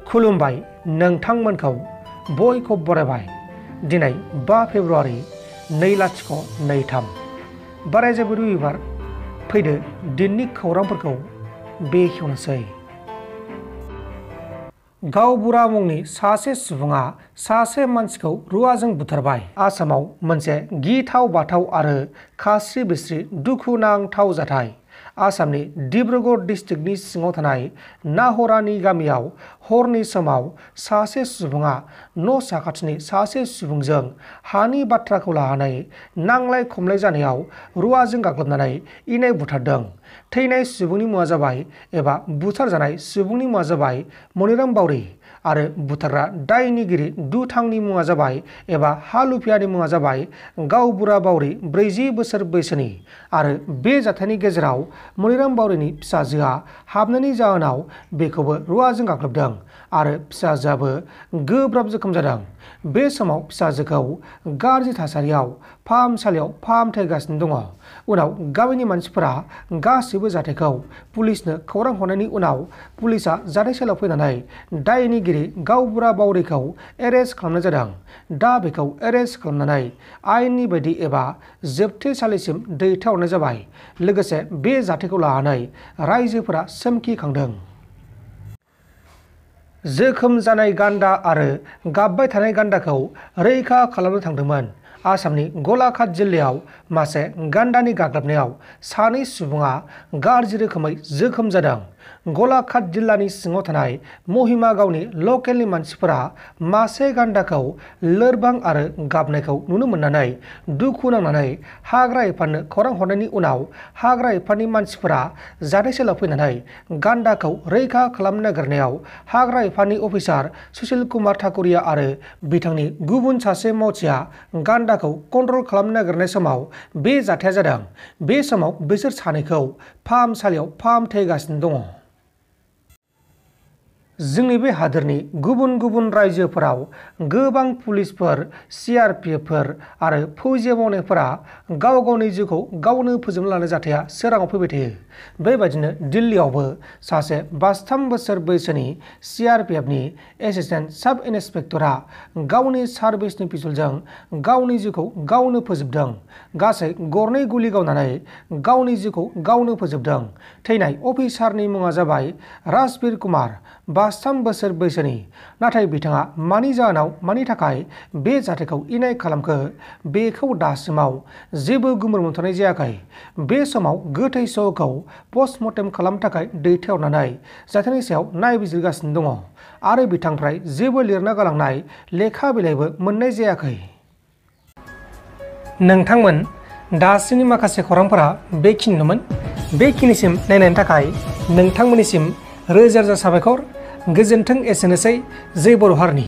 खुलुमबाय नोंथांमोनखौ बयखौ बरायबाय। दिनै 5 फेब्रुवारि 2023 बारायजेबो रबिबार। फैदो दिननि खौरांफोरखौ बेखेवनोसै। गावबुरा मुंनि सासे सुबुङा सासे मानसिखौ रुवाजों बुथारबाय। आसामाव मोनसे गिथाव बाथाव आरो खास्रि बिस्रि दुखुनांथाव जाथाय। आसामनि डिब्रुगड़ डिस्ट्रिक्टनि सिङाव थानाय नाहरानि गामियाव हरनि समाव सासे सुबुङा न' साखाथिनि सासे सुबुंजों हानि बाथ्राखौ लानानै नांलाय खमलाय जानायाव रुवाजों गाग्लोबनानै इनाय बुथारदों। थैनाय सुबुंनि मुङा जाबाय एबा बुथारजानाय सुबुंनि मुङा जाबाय मनिराम बाउरी आरो बुथारग्रा दायनिगिरि दुथांनि मुङा जाबाय एबा हालुफियानि मुङा जाबाय गावबुरा बाउरी 40 बोसोर बैसोनि। आरो बे जाथायनि गेजेराव मनिराम बाउरीनि फिसाजोआ हाबनायनि जाहोनाव बेखौबो रुवाजों गाग्लोबदों आरो फिसाजोआबो गोब्राब जोखोम जादों। बे समाव फिसाजोखौ गाज्रि थासारियाव फाहामसालियाव फाहामथायगासिनो दङ। उनाव गामिनि मानसिफोरा गासैबो जाथायखौ पुलिसनो खौरां हरनायनि उनाव पुलिसआ जाथायसालियाव फैनानै दायनिगिरि गावबुरा बाउरीखौ एरेस्ट खालामनाय जादों। दा बेखौ एरेस्ट खालामनानै आयेननि बायदि एबा जोबथेसालिसिम दैथायहरनाय जाबाय। लोगोसे बे जाथायखौ लानानै रायजोफोरा सोमखिखांदों। जोखोम जानाय गान्दा आरो गाबबाय थानाय गान्दाखौ रैखा खालामनो थांदोंमोन। आसामनि गलाघाट जिल्लायाव मासे गान्दानि गाग्लोबनायाव सानै सुबुङा गाज्रि रोखोमै जोखोम जादों। गलाघाट जिल्लानि सिङाव थानाय महिमा गावनि लकेलनि मानसिफोरा मासे गान्दाखौ लोरबां आरो गाबनायखौ नुनो मोननानै दुखु नांनानै हाग्रा बिफाननो खौरां हरनायनि उनाव हाग्रा बिफाननि मानसिफोरा जाथायसालियाव फैनानै गान्दाखौ रैखा खालामनो नागिरनायाव हाग्रा बिफाननि अफिसार सुशील कुमार ठाकुरिया आरो बिथांनि गुबुन सासे मावथिया गान्दाखौ कन्ट्रल खालामनो नागिरनाय समाव बे जाथाया जादों। बे समाव बिसोर सानैखौ फाहामसालियाव फाहामथायगासिनो दङ। जोंनि बे हादोरनि गुबुन गुबुन रायजोफोराव गोबां पुलिसफोर, CRPFफोर आरो फौजि मावनायफोरा गाव गावनि जिउखौ गावनो फोजोबना लानाय जाथाया सोराङाव फैबाय थायो। बेबायदिनो दिल्लीयावबो सासे 52 बोसोर बैसोनि CRPFनि एसिस्टेन्ट साब इन्सपेक्टरा गावनि सार्भिसनि पिस्तलजों गावनि जिउखौ गावनो फोजोबदों। गासै 2 गुलि गावनानै गावनि जिउखौ गावनो फोजोबदों। थैनाय अफिसारनि मुङा जाबाय राजबीर कुमार, 52 बोसोर बैसोनि। नाथाय बिथाङा मानि जाहोनाव मानि थाखाय बे जाथायखौ इनाय खालामखो बेखौ दासिमाव जेबो गुमुर मोनथ'नाय जायाखै। बे समाव गोथै सहखौ पस्टमर्टेम खालामनो थाखाय दैथायहरनानै जाथायनि सायाव नायबिजिरगासिनो दङ आरो बिथांनिफ्राय जेबो लिरना गालांनाय लेखा बिलाइबो मोननाय जायाखै। नोंथांमोन दासिमनि माखासे खौरांफोरा बेखिनिनोमोन। बेखिनिसिम नायनायनि थाखाय नोंथांमोननिसिम रोजा रोजा साबायखर। गोजोन्थों। एसेनोसै। जै बर' हारिनि।